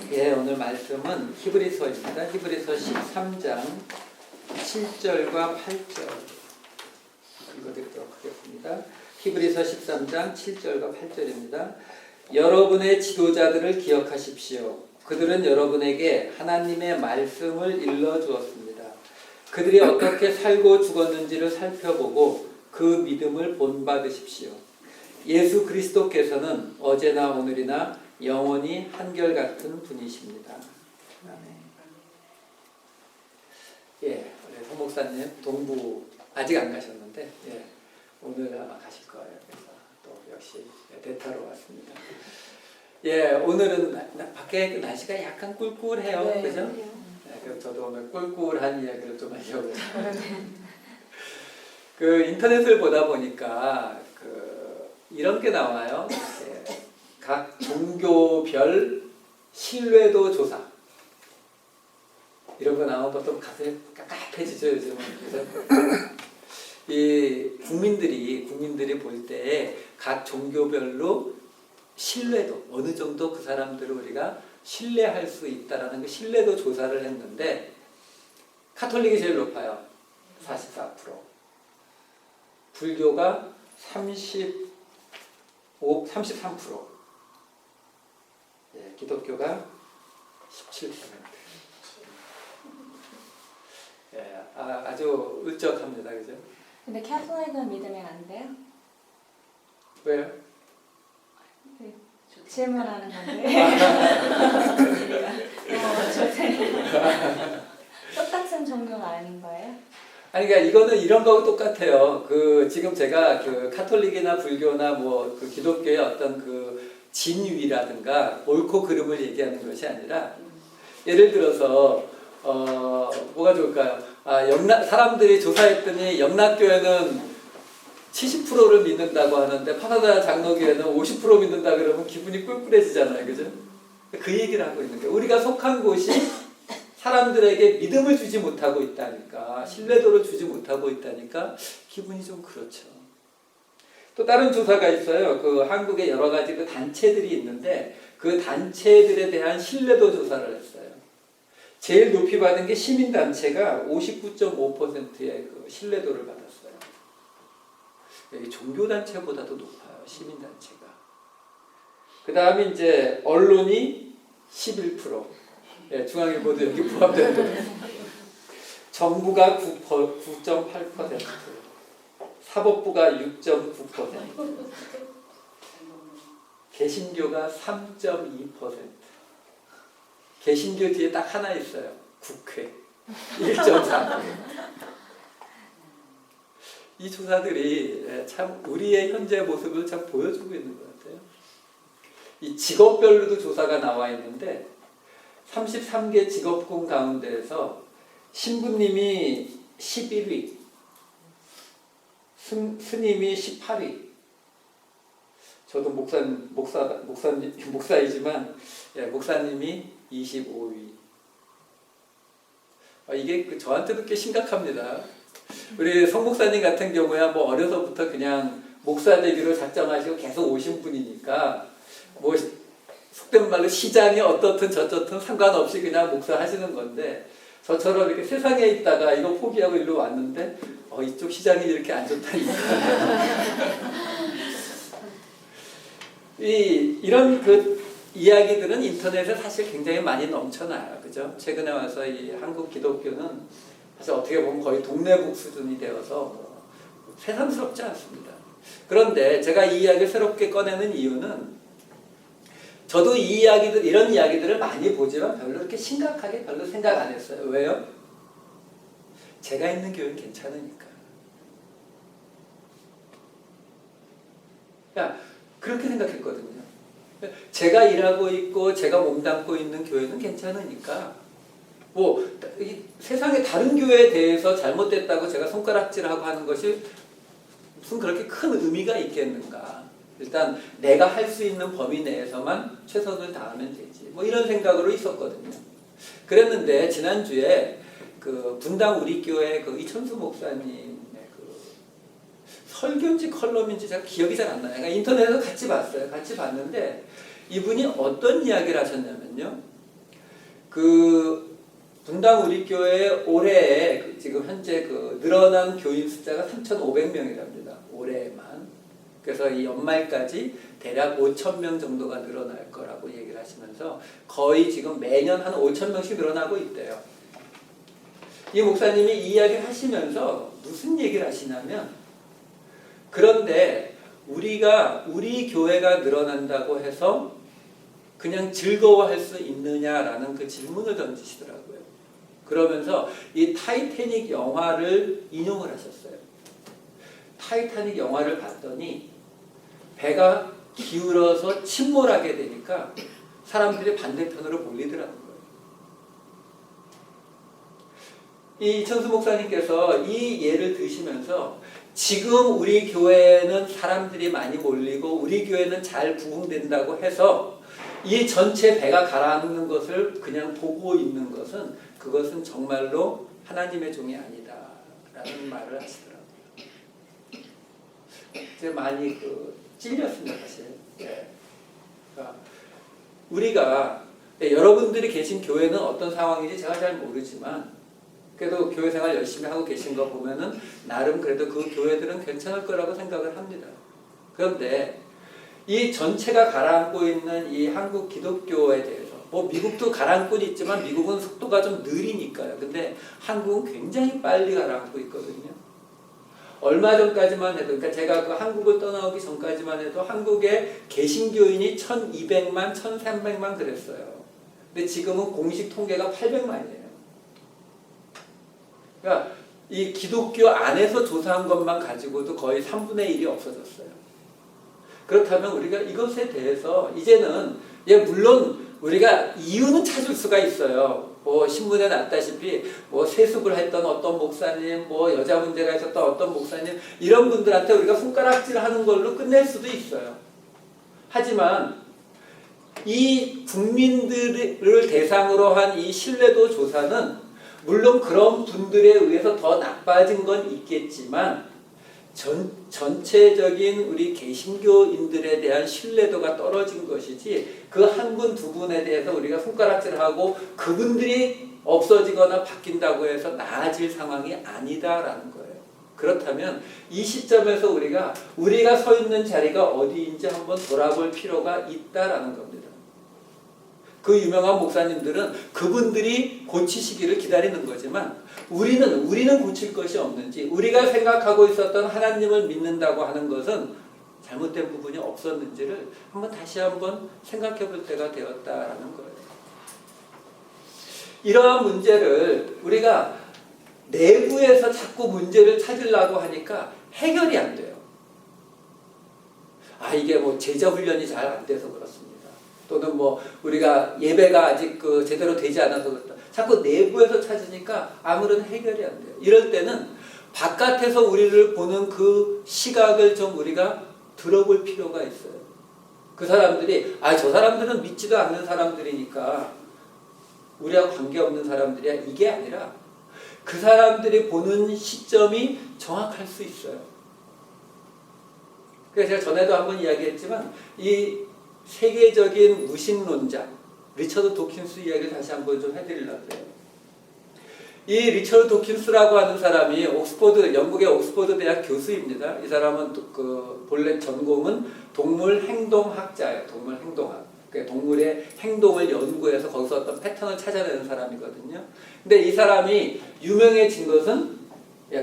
예, 오늘 말씀은 히브리서입니다. 히브리서 13장 7절과 8절 읽어드리도록 하겠습니다. 히브리서 13장 7절과 8절입니다. 여러분의 지도자들을 기억하십시오. 그들은 여러분에게 하나님의 말씀을 일러주었습니다. 그들이 어떻게 살고 죽었는지를 살펴보고 그 믿음을 본받으십시오. 예수 그리스도께서는 어제나 오늘이나 영원히 한결같은 분이십니다. 아멘. 예, 우리 송 목사님 동부 아직 안 가셨는데 예, 오늘 아마 가실 거예요. 그래서 또 역시 대타로 왔습니다. 예, 오늘은 밖에 날씨가 약간 꿀꿀해요. 네, 그죠? 네, 그래서 저도 오늘 꿀꿀한 이야기를 좀 하려고 그 인터넷을 보다 보니까 이런 게 나와요. 각 종교별 신뢰도 조사 이런 거 나오면 보통 가슴이 깝깝해지죠 요즘은. 이 국민들이 볼 때 각 종교별로 신뢰도 어느 정도 그 사람들을 우리가 신뢰할 수 있다라는 그 신뢰도 조사를 했는데 카톨릭이 제일 높아요. 44%. 불교가 33%. 예, 기독교가 17%. 예, 아주 울적합니다. 그죠? 근데 캐톨릭은 믿으면 안 돼요? 왜요? 네, 질문하는 건데. 똑같은 종교가 아닌 거예요? 아니, 그러니까 이거는 이런 거하고 똑같아요. 지금 제가 카톨릭이나 불교나 그 기독교의 어떤 진위라든가 옳고 그름을 얘기하는 것이 아니라, 예를 들어서, 뭐가 좋을까요? 사람들이 조사했더니 영락교회는 70%를 믿는다고 하는데, 파사다 장로교회는 50% 믿는다 그러면 기분이 꿀꿀해지잖아요. 그죠? 그 얘기를 하고 있는 거예요. 우리가 속한 곳이 사람들에게 믿음을 주지 못하고 있다니까, 신뢰도를 주지 못하고 있다니까 기분이 좀 그렇죠. 또 다른 조사가 있어요. 한국에 여러 가지 단체들이 있는데 그 단체들에 대한 신뢰도 조사를 했어요. 제일 높이 받은 게 시민단체가 59.5%의 신뢰도를 받았어요. 여기 종교단체보다도 높아요. 시민단체가. 그 다음에 이제 언론이 11%. 예, 중앙일보도 여기 포함되는데 정부가 9.8%, 사법부가 6.9%, 개신교가 3.2%. 개신교 뒤에 딱 하나 있어요. 국회 1.4%. 이 조사들이 참 우리의 현재 모습을 참 보여주고 있는 것 같아요. 이 직업별로도 조사가 나와 있는데 33개 직업군 가운데에서 신부님이 11위, 스님이 18위. 저도 목사이지만 목사님이 25위. 이게 저한테도 꽤 심각합니다. 우리 성 목사님 같은 경우야 어려서부터 그냥 목사 되기로 작정하시고 계속 오신 분이니까 속된 말로 시장이 어떻든 저렇든 상관없이 그냥 목사하시는 건데, 저처럼 이렇게 세상에 있다가 이거 포기하고 일로 왔는데 이쪽 시장이 이렇게 안 좋다니까. 이런 이야기들은 인터넷에 사실 굉장히 많이 넘쳐나요. 그죠? 최근에 와서 이 한국 기독교는 사실 어떻게 보면 거의 동네북 수준이 되어서 새삼스럽지 않습니다. 그런데 제가 이 이야기를 새롭게 꺼내는 이유는, 저도 이런 이야기들을 많이 보지만 별로 그렇게 심각하게 별로 생각 안 했어요. 왜요? 제가 있는 교회는 괜찮으니까. 그렇게 생각했거든요. 제가 일하고 있고 제가 몸담고 있는 교회는 괜찮으니까 세상의 다른 교회에 대해서 잘못됐다고 제가 손가락질하고 하는 것이 무슨 그렇게 큰 의미가 있겠는가. 일단 내가 할 수 있는 범위 내에서만 최선을 다하면 되지. 이런 생각으로 있었거든요. 그랬는데 지난주에 분당 우리 교회 이천수 목사님의 설교인지 컬럼인지 제가 기억이 잘 안 나요. 그러니까 인터넷에서 같이 봤어요. 같이 봤는데 이분이 어떤 이야기를 하셨냐면요. 그 분당 우리 교회 올해 지금 현재 그 늘어난 교인 숫자가 3,500명이랍니다. 올해만. 그래서 이 연말까지 대략 5,000명 정도가 늘어날 거라고 얘기를 하시면서 거의 지금 매년 한 5,000명씩 늘어나고 있대요. 이 목사님이 이 이야기를 하시면서 무슨 얘기를 하시냐면, 그런데 우리 교회가 늘어난다고 해서 그냥 즐거워할 수 있느냐라는 그 질문을 던지시더라고요. 그러면서 이 타이타닉 영화를 인용을 하셨어요. 타이타닉 영화를 봤더니 배가 기울어서 침몰하게 되니까 사람들이 반대편으로 몰리더라는 거예요. 이 이천수 목사님께서 이 예를 드시면서 지금 우리 교회는 사람들이 많이 몰리고 우리 교회는 잘 부흥된다고 해서 이 전체 배가 가라앉는 것을 그냥 보고 있는 것은, 그것은 정말로 하나님의 종이 아니다라는 말을 하시더라고요. 제가 많이 찔렸습니다, 사실. 네. 그러니까 우리가 여러분들이 계신 교회는 어떤 상황인지 제가 잘 모르지만, 그래도 교회 생활 열심히 하고 계신 거 보면은 나름 그래도 그 교회들은 괜찮을 거라고 생각을 합니다. 그런데 이 전체가 가라앉고 있는 이 한국 기독교에 대해서, 뭐 미국도 가라앉고 있지만 미국은 속도가 좀 느리니까요. 근데 한국은 굉장히 빨리 가라앉고 있거든요. 얼마 전까지만 해도, 그러니까 제가 그 한국을 떠나오기 전까지만 해도 한국의 개신교인이 1,200만, 1,300만 그랬어요. 근데 지금은 공식 통계가 800만이에요. 그러니까 이 기독교 안에서 조사한 것만 가지고도 거의 3분의 1이 없어졌어요. 그렇다면 우리가 이것에 대해서 이제는, 물론 우리가 이유는 찾을 수가 있어요. 뭐 신문에 났다시피 뭐 세습을 했던 어떤 목사님, 뭐 여자 문제가 있었던 어떤 목사님, 이런 분들한테 우리가 손가락질하는 걸로 끝낼 수도 있어요. 하지만 이 국민들을 대상으로 한 이 신뢰도 조사는 물론 그런 분들에 의해서 더 나빠진 건 있겠지만 전체적인 우리 개신교인들에 대한 신뢰도가 떨어진 것이지, 그 한 분, 두 분에 대해서 우리가 손가락질하고 그분들이 없어지거나 바뀐다고 해서 나아질 상황이 아니다라는 거예요. 그렇다면 이 시점에서 우리가 서 있는 자리가 어디인지 한번 돌아볼 필요가 있다라는 겁니다. 그 유명한 목사님들은 그분들이 고치시기를 기다리는 거지만, 우리는 고칠 것이 없는지, 우리가 생각하고 있었던 하나님을 믿는다고 하는 것은 잘못된 부분이 없었는지를 다시 한번 생각해 볼 때가 되었다라는 거예요. 이러한 문제를 우리가 내부에서 자꾸 문제를 찾으려고 하니까 해결이 안 돼요. 이게 뭐 제자 훈련이 잘 안 돼서 그렇습니다. 또는 뭐 우리가 예배가 아직 제대로 되지 않아서 그렇다. 자꾸 내부에서 찾으니까 아무런 해결이 안 돼요. 이럴 때는 바깥에서 우리를 보는 그 시각을 좀 우리가 들어볼 필요가 있어요. 그 사람들이 저 사람들은 믿지도 않는 사람들이니까 우리하고 관계없는 사람들이야, 이게 아니라 그 사람들이 보는 시점이 정확할 수 있어요. 그래서 제가 전에도 한번 이야기했지만 이 세계적인 무신론자 리처드 도킨스 이야기를 다시 한번 좀 해드리려고 해요. 이 리처드 도킨스라고 하는 사람이 영국의 옥스퍼드 대학 교수입니다. 이 사람은 본래 전공은 동물 행동학자예요. 동물 행동학. 그러니까 동물의 행동을 연구해서 거기서 어떤 패턴을 찾아내는 사람이거든요. 근데 이 사람이 유명해진 것은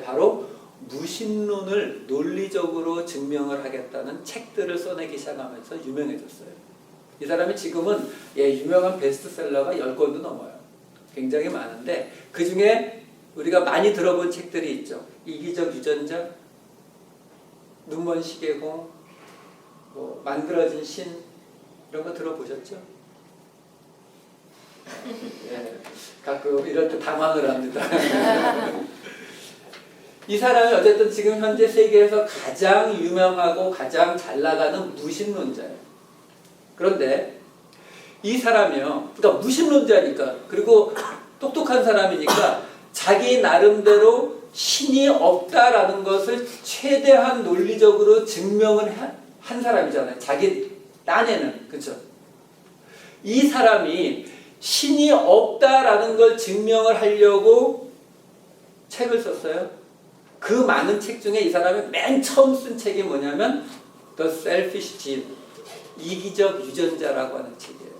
바로 무신론을 논리적으로 증명을 하겠다는 책들을 써내기 시작하면서 유명해졌어요. 이 사람이 지금은 유명한 베스트셀러가 10권도 넘어요. 굉장히 많은데 그 중에 우리가 많이 들어본 책들이 있죠. 이기적 유전자, 눈먼 시계공, 뭐 만들어진 신, 이런 거 들어보셨죠? 가끔 이럴 때 당황을 합니다. 이 사람이 어쨌든 지금 현재 세계에서 가장 유명하고 가장 잘 나가는 무신론자예요. 그런데 이 사람이요, 그러니까 무신론자니까, 그리고 똑똑한 사람이니까 자기 나름대로 신이 없다라는 것을 최대한 논리적으로 증명을 한 사람이잖아요. 자기 딴에는. 그렇죠? 이 사람이 신이 없다라는 걸 증명을 하려고 책을 썼어요. 그 많은 책 중에 이 사람이 맨 처음 쓴 책이 뭐냐면 The Selfish Gene, 이기적 유전자라고 하는 책이에요.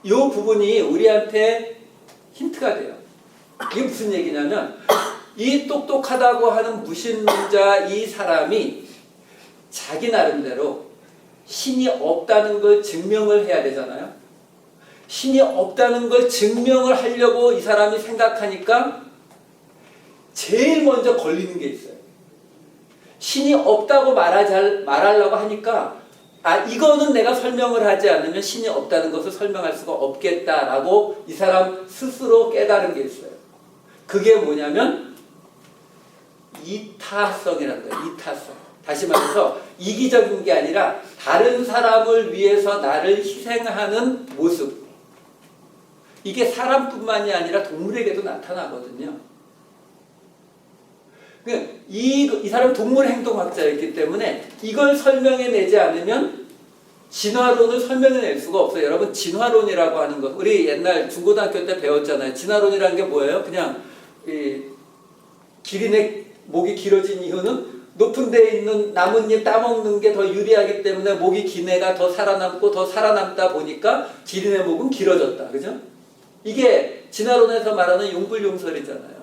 이 부분이 우리한테 힌트가 돼요. 이게 무슨 얘기냐면 이 똑똑하다고 하는 무신론자 이 사람이 자기 나름대로 신이 없다는 걸 증명을 해야 되잖아요. 신이 없다는 걸 증명을 하려고 이 사람이 생각하니까 제일 먼저 걸리는 게 있어요. 신이 없다고 말하려고 하니까 이거는 내가 설명을 하지 않으면 신이 없다는 것을 설명할 수가 없겠다라고 이 사람 스스로 깨달은 게 있어요. 그게 뭐냐면 이타성이라는 거예요. 이타성. 다시 말해서 이기적인 게 아니라 다른 사람을 위해서 나를 희생하는 모습. 이게 사람뿐만이 아니라 동물에게도 나타나거든요. 이 사람 동물 행동학자였기 때문에 이걸 설명해내지 않으면 진화론을 설명해낼 수가 없어요. 여러분 진화론이라고 하는 것 우리 옛날 중고등학교 때 배웠잖아요. 진화론이라는 게 뭐예요? 그냥 기린의 목이 길어진 이유는 높은 데에 있는 나뭇잎 따먹는 게 더 유리하기 때문에 목이 긴 애가 더 살아남고 더 살아남다 보니까 기린의 목은 길어졌다. 그죠? 이게 진화론에서 말하는 용불용설이잖아요.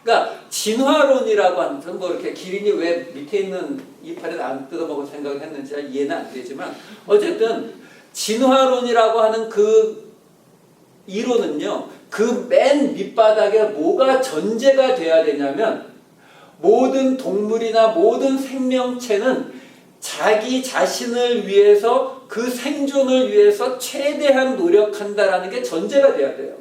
그러니까 진화론이라고 하는 것은 뭐 이렇게 기린이 왜 밑에 있는 이파리를 안 뜯어먹을 생각을 했는지 이해는 안 되지만 어쨌든 진화론이라고 하는 그 이론은요. 그 맨 밑바닥에 뭐가 전제가 돼야 되냐면 모든 동물이나 모든 생명체는 자기 자신을 위해서 그 생존을 위해서 최대한 노력한다라는 게 전제가 돼야 돼요.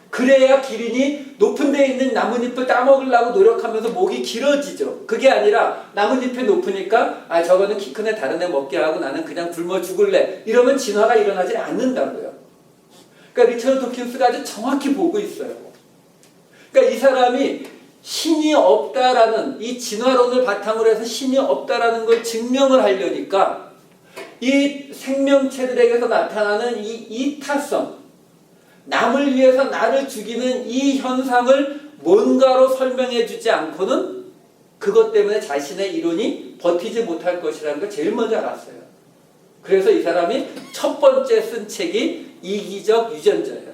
그래야 기린이 높은 데에 있는 나뭇잎을 따먹으려고 노력하면서 목이 길어지죠. 그게 아니라 나뭇잎이 높으니까 저거는 키 큰 애 다른 애 먹게 하고 나는 그냥 굶어 죽을래. 이러면 진화가 일어나지 않는다고요. 그러니까 리처드 도킨스가 아주 정확히 보고 있어요. 그러니까 이 사람이 신이 없다라는 이 진화론을 바탕으로 해서 신이 없다라는 걸 증명을 하려니까 이 생명체들에게서 나타나는 이 이타성, 남을 위해서 나를 죽이는 이 현상을 뭔가로 설명해 주지 않고는 그것 때문에 자신의 이론이 버티지 못할 것이라는 걸 제일 먼저 알았어요. 그래서 이 사람이 첫 번째 쓴 책이 이기적 유전자예요.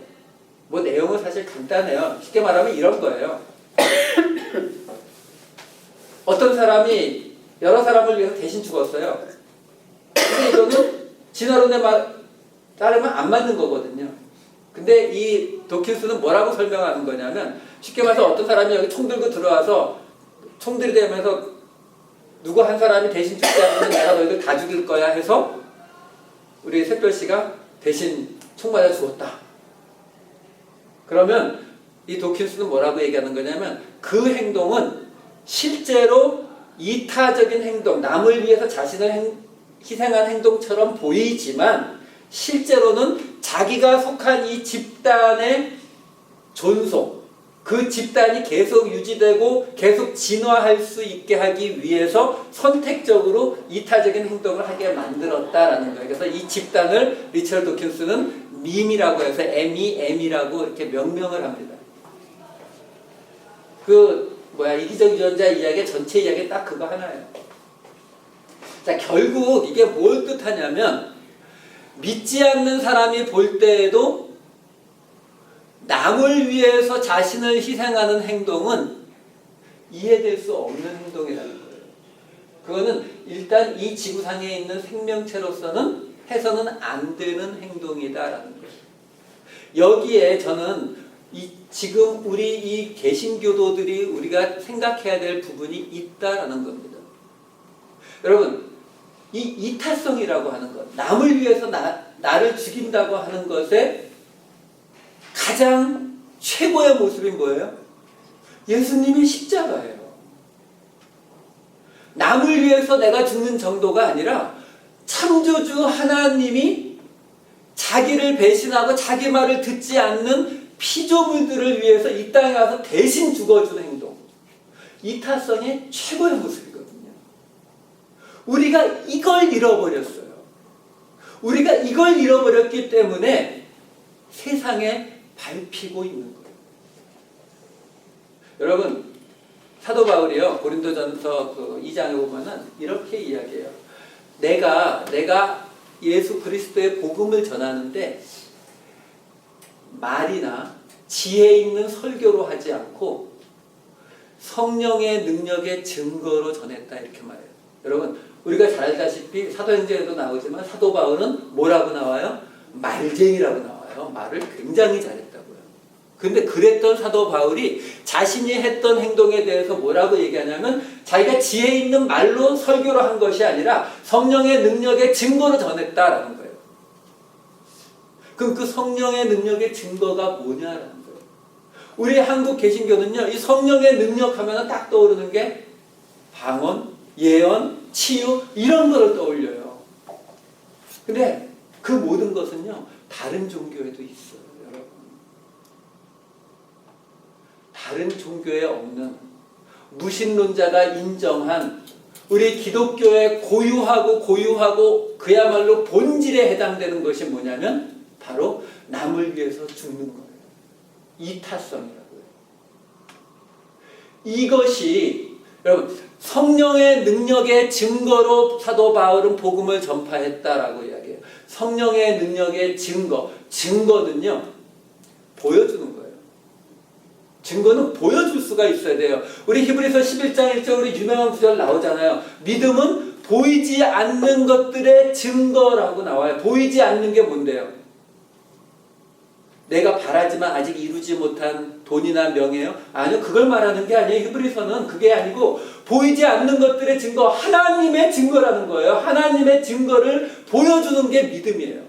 뭐 내용은 사실 간단해요. 쉽게 말하면 이런 거예요. 어떤 사람이 여러 사람을 위해서 대신 죽었어요. 근데 이거는 진화론에 따르면 안 맞는 거거든요. 근데 이 도킨스는 뭐라고 설명하는 거냐면 쉽게 말해서 어떤 사람이 여기 총 들고 들어와서 총 들이대면서 누구 한 사람이 대신 죽지 않으면 내가 너희들 다 죽일 거야 해서 우리 샛별씨가 대신 총 맞아 죽었다. 그러면 이 도킨스는 뭐라고 얘기하는 거냐면 그 행동은 실제로 이타적인 행동, 남을 위해서 자신을 희생한 행동처럼 보이지만 실제로는 자기가 속한 이 집단의 존속, 그 집단이 계속 유지되고 계속 진화할 수 있게 하기 위해서 선택적으로 이타적인 행동을 하게 만들었다라는 거예요. 그래서 이 집단을 리처드 도킨스는 밈이라고 해서 MEM이라고 이렇게 명명을 합니다. 이기적 유전자 이야기의 전체 이야기 딱 그거 하나예요. 자, 결국 이게 뭘 뜻하냐면 믿지 않는 사람이 볼 때에도 남을 위해서 자신을 희생하는 행동은 이해될 수 없는 행동이라는 거예요. 그거는 일단 이 지구상에 있는 생명체로서는 해서는 안 되는 행동이다라는 거예요. 여기에 저는 지금 우리 이 개신교도들이 우리가 생각해야 될 부분이 있다라는 겁니다. 여러분, 이 이타성이라고 하는 것, 남을 위해서 나를 죽인다고 하는 것의 가장 최고의 모습이 뭐예요? 예수님이 십자가예요. 남을 위해서 내가 죽는 정도가 아니라 창조주 하나님이 자기를 배신하고 자기 말을 듣지 않는 피조물들을 위해서 이 땅에 와서 대신 죽어주는 행동. 이타성의 최고의 모습이거든요. 우리가 이걸 잃어버렸어요. 우리가 이걸 잃어버렸기 때문에 세상에 밟히고 있는 거예요. 여러분, 사도 바울이요, 고린도전서 그 2장에 보면은 이렇게 이야기해요. 내가 예수 그리스도의 복음을 전하는데 말이나 지혜 있는 설교로 하지 않고 성령의 능력의 증거로 전했다, 이렇게 말해요. 여러분, 우리가 잘 알다시피 사도행전에도 나오지만 사도 바울은 뭐라고 나와요? 말쟁이라고 나와요. 말을 굉장히 잘했다고요. 근데 그랬던 사도 바울이 자신이 했던 행동에 대해서 뭐라고 얘기하냐면 자기가 지혜 있는 말로 설교를 한 것이 아니라 성령의 능력의 증거로 전했다라는 거예요. 그럼 그 성령의 능력의 증거가 뭐냐라는 거예요. 우리 한국 개신교는요, 이 성령의 능력 하면 딱 떠오르는 게 방언, 예언, 치유 이런 거를 떠올려요. 근데 그 모든 것은요, 다른 종교에도 있어요, 여러분. 다른 종교에 없는 무신론자가 인정한 우리 기독교의 고유하고 그야말로 본질에 해당되는 것이 뭐냐면 바로 남을 위해서 죽는 거예요. 이타성이라고요. 이것이 여러분 성령의 능력의 증거로 사도 바울은 복음을 전파했다라고 이야기해요. 성령의 능력의 증거는요 보여주는 거예요. 증거는 보여줄 수가 있어야 돼요. 우리 히브리서 11장 1절 우리 유명한 구절 나오잖아요. 믿음은 보이지 않는 것들의 증거라고 나와요. 보이지 않는 게 뭔데요? 내가 바라지만 아직 이루지 못한 돈이나 명예요? 아니요, 그걸 말하는 게 아니에요. 히브리서는 그게 아니고 보이지 않는 것들의 증거, 하나님의 증거라는 거예요. 하나님의 증거를 보여주는 게 믿음이에요.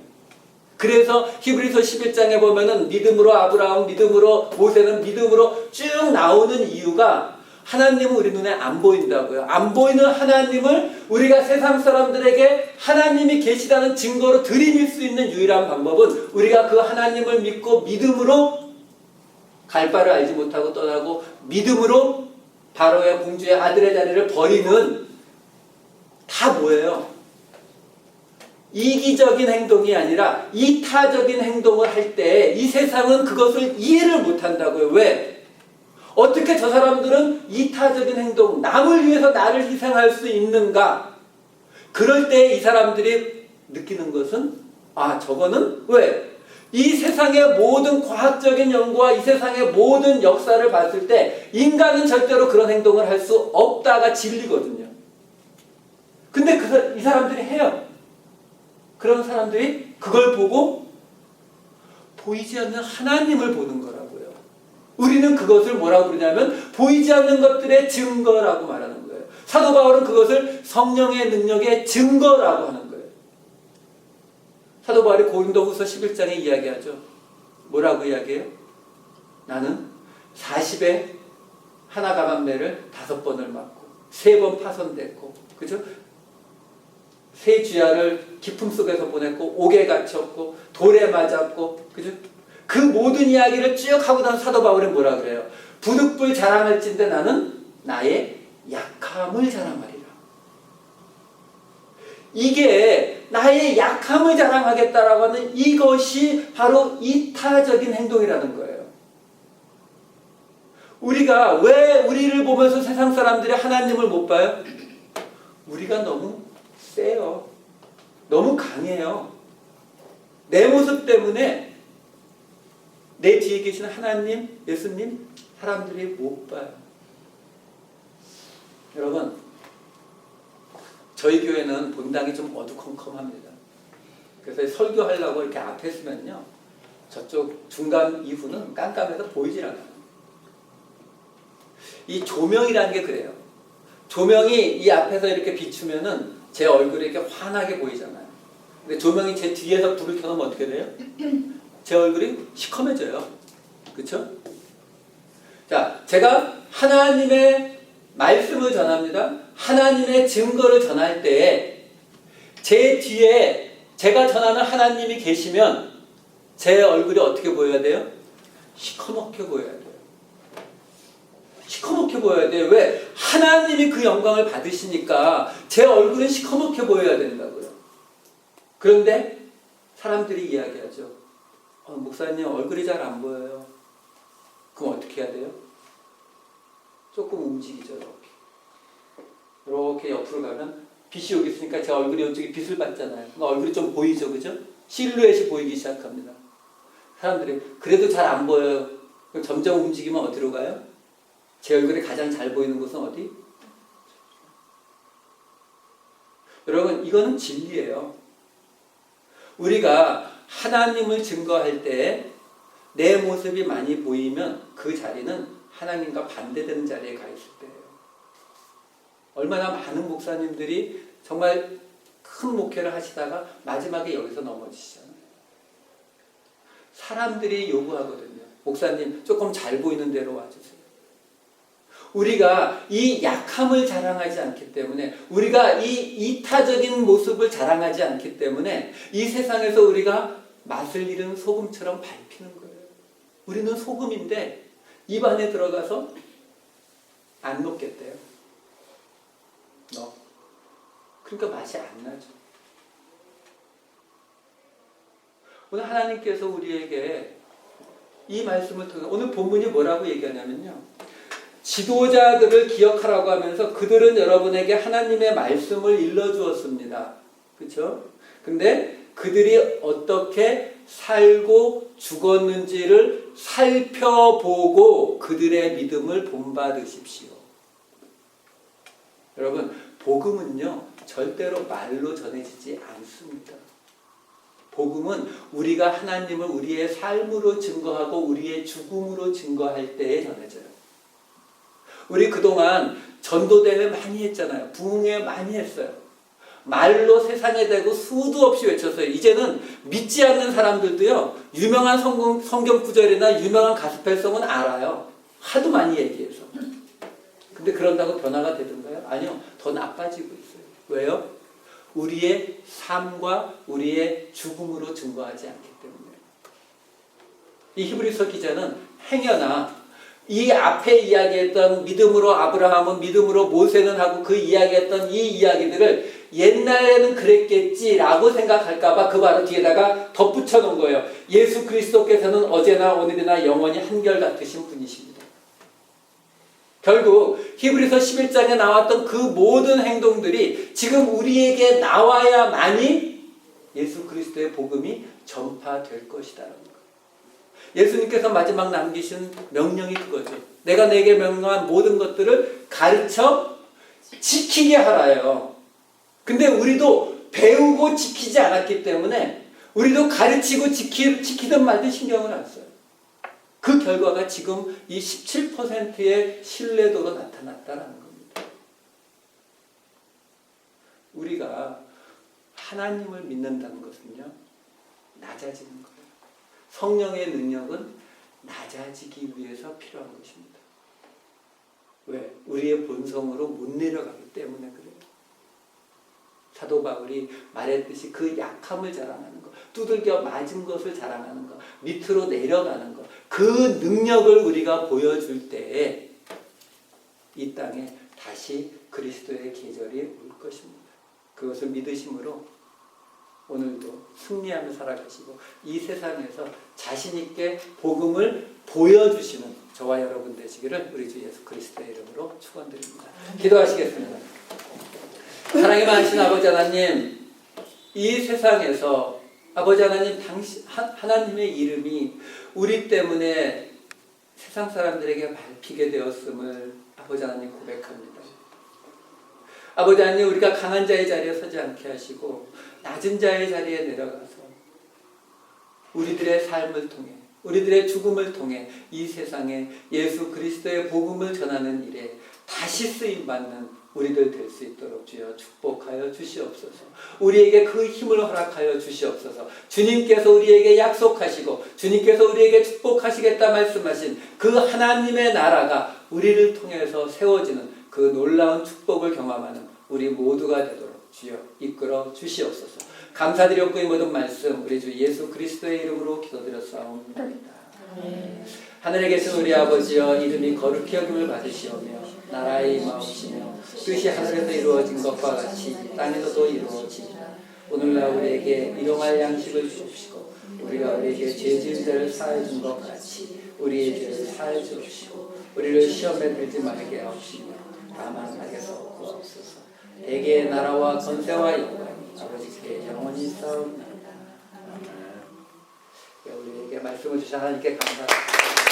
그래서 히브리서 11장에 보면은 믿음으로 아브라함, 믿음으로 모세는 믿음으로 쭉 나오는 이유가 하나님은 우리 눈에 안 보인다고요. 안 보이는 하나님을 우리가 세상 사람들에게 하나님이 계시다는 증거로 들이밀 수 있는 유일한 방법은 우리가 그 하나님을 믿고 믿음으로 갈 바를 알지 못하고 떠나고 믿음으로 바로의 공주의 아들의 자리를 버리는 다 뭐예요? 이기적인 행동이 아니라 이타적인 행동을 할 때 이 세상은 그것을 이해를 못한다고요. 왜? 어떻게 저 사람들은 이타적인 행동, 남을 위해서 나를 희생할 수 있는가? 그럴 때 이 사람들이 느끼는 것은 저거는 왜? 이 세상의 모든 과학적인 연구와 이 세상의 모든 역사를 봤을 때 인간은 절대로 그런 행동을 할 수 없다가 진리거든요. 근데 이 사람들이 해요. 그런 사람들이 그걸 보고 보이지 않는 하나님을 보는 거라고요. 우리는 그것을 뭐라고 그러냐면 보이지 않는 것들의 증거라고 말하는 거예요. 사도 바울은 그것을 성령의 능력의 증거라고 하는 거예요. 사도 바울이 고린도후서 11장에 이야기하죠. 뭐라고 이야기해요? 나는 40에 하나 가만매를 5번을 맞고 3번 파손됐고, 그죠? 새 쥐야를 깊음 속에서 보냈고 옥에 갇혔고 돌에 맞았고, 그죠? 그 모든 이야기를 쭉 하고 난 사도 바울은 뭐라 그래요? 부득불 자랑할진대 나는 나의 약함을 자랑하리라. 이게 나의 약함을 자랑하겠다라고 하는 이것이 바로 이타적인 행동이라는 거예요. 우리가 왜 우리를 보면서 세상 사람들이 하나님을 못 봐요? 우리가 너무 세요. 너무 강해요. 내 모습 때문에 내 뒤에 계신 하나님, 예수님 사람들이 못 봐요. 여러분, 저희 교회는 본당이 좀 어두컴컴합니다. 그래서 설교하려고 이렇게 앞에 서면요, 저쪽 중간 이후는 깜깜해서 보이질 않아요. 이 조명이라는 게 그래요. 조명이 이 앞에서 이렇게 비추면은 제 얼굴이 이렇게 환하게 보이잖아요. 근데 조명이 제 뒤에서 불을 켜놓으면 어떻게 돼요? 제 얼굴이 시커매져요. 그렇죠? 자, 제가 하나님의 말씀을 전합니다. 하나님의 증거를 전할 때 제 뒤에 제가 전하는 하나님이 계시면 제 얼굴이 어떻게 보여야 돼요? 시커멓게 보여야 돼요. 시커멓게 보여야 돼요. 왜? 하나님이 그 영광을 받으시니까 제 얼굴은 시커멓게 보여야 된다고요. 그런데 사람들이 이야기하죠. 목사님 얼굴이 잘 안 보여요. 그럼 어떻게 해야 돼요? 조금 움직이죠. 이렇게 옆으로 가면 빛이 여기 있으니까 제 얼굴이 이쪽에 빛을 받잖아요. 그러니까 얼굴이 좀 보이죠, 그죠? 실루엣이 보이기 시작합니다. 사람들이 그래도 잘 안 보여요. 그럼 점점 움직이면 어디로 가요? 제 얼굴이 가장 잘 보이는 곳은 어디? 여러분, 이거는 진리예요. 우리가 하나님을 증거할 때 내 모습이 많이 보이면 그 자리는 하나님과 반대되는 자리에 가 있을 때예요. 얼마나 많은 목사님들이 정말 큰 목회를 하시다가 마지막에 여기서 넘어지시잖아요. 사람들이 요구하거든요. 목사님 조금 잘 보이는 데로 와주세요. 우리가 이 약함을 자랑하지 않기 때문에, 우리가 이 이타적인 모습을 자랑하지 않기 때문에 이 세상에서 우리가 맛을 잃은 소금처럼 밟히는 거예요. 우리는 소금인데 입 안에 들어가서 안 녹겠대요. 그러니까 맛이 안 나죠. 오늘 하나님께서 우리에게 이 말씀을 통해 오늘 본문이 뭐라고 얘기하냐면요. 지도자들을 기억하라고 하면서 그들은 여러분에게 하나님의 말씀을 일러주었습니다. 그렇죠? 근데 그들이 어떻게 살고 죽었는지를 살펴보고 그들의 믿음을 본받으십시오. 여러분, 복음은요 절대로 말로 전해지지 않습니다. 복음은 우리가 하나님을 우리의 삶으로 증거하고 우리의 죽음으로 증거할 때에 전해져요. 우리 그동안 전도대회 많이 했잖아요. 부흥회 많이 했어요. 말로 세상에 대고 수도 없이 외쳤어요. 이제는 믿지 않는 사람들도요, 유명한 성경 구절이나 유명한 가스펠송은 알아요. 하도 많이 얘기해서. 근데 그런다고 변화가 되던가요? 아니요. 더 나빠지고 있어요. 왜요? 우리의 삶과 우리의 죽음으로 증거하지 않기 때문에. 이 히브리서 기자는 행여나 이 앞에 이야기했던 믿음으로 아브라함은 믿음으로 모세는 하고 그 이야기했던 이 이야기들을 옛날에는 그랬겠지라고 생각할까봐 그 바로 뒤에다가 덧붙여 놓은 거예요. 예수 그리스도께서는 어제나 오늘이나 영원히 한결같으신 분이십니다. 결국 히브리서 11장에 나왔던 그 모든 행동들이 지금 우리에게 나와야만이 예수 그리스도의 복음이 전파될 것이다라는 거예요. 예수님께서 마지막 남기신 명령이 그거죠. 내가 내게 명령한 모든 것들을 가르쳐 지키게 하라요. 근데 우리도 배우고 지키지 않았기 때문에 우리도 가르치고 지키든 말든 신경을 안 써요. 그 결과가 지금 이 17%의 신뢰도로 나타났다는 겁니다. 우리가 하나님을 믿는다는 것은요, 낮아지는 거예요. 성령의 능력은 낮아지기 위해서 필요한 것입니다. 왜? 우리의 본성으로 못 내려가기 때문에 그래요. 사도 바울이 말했듯이 그 약함을 자랑하는 것, 두들겨 맞은 것을 자랑하는 것, 밑으로 내려가는 것, 그 능력을 우리가 보여줄 때에 이 땅에 다시 그리스도의 계절이 올 것입니다. 그것을 믿으심으로 오늘도 승리하며 살아가시고 이 세상에서 자신 있게 복음을 보여주시는 저와 여러분 되시기를 우리 주 예수 그리스도의 이름으로 축원드립니다. 기도하시겠습니다. 사랑이 많으신 아버지 하나님, 이 세상에서 아버지 하나님, 하나님의 이름이 우리 때문에 세상 사람들에게 밟히게 되었음을 아버지 하나님 고백합니다. 아버지 하나님, 우리가 강한 자의 자리에 서지 않게 하시고 낮은 자의 자리에 내려가서 우리들의 삶을 통해, 우리들의 죽음을 통해 이 세상에 예수 그리스도의 복음을 전하는 일에 다시 쓰임받는 우리들 될 수 있도록 주여 축복하여 주시옵소서. 우리에게 그 힘을 허락하여 주시옵소서. 주님께서 우리에게 약속하시고 주님께서 우리에게 축복하시겠다 말씀하신 그 하나님의 나라가 우리를 통해서 세워지는 그 놀라운 축복을 경험하는 우리 모두가 되도록 주여 이끌어 주시옵소서. 감사드렸고 이 모든 말씀 우리 주 예수 그리스도의 이름으로 기도드렸사옵나이다. 하늘에 계신 우리 아버지여, 이름이 거룩히 여김을 받으시오며 나라의 임하옵시며 뜻이 하늘에서 이루어진 것과 같이 땅에서도 이루어지리라. 오늘날 우리에게 일용할 양식을 주옵시고 우리가 우리에게 죄 지은 자를 사하여 준 것 같이 우리의 죄를 사하여 주옵시고 우리를 시험에 들지 말게 하옵시며 다만 악에서 구하옵소서. 대개의 나라와 권세와 영광이 아버지께 영원히 싸웁니다. 우리에게 말씀을 주신 하나님께 감사합니다.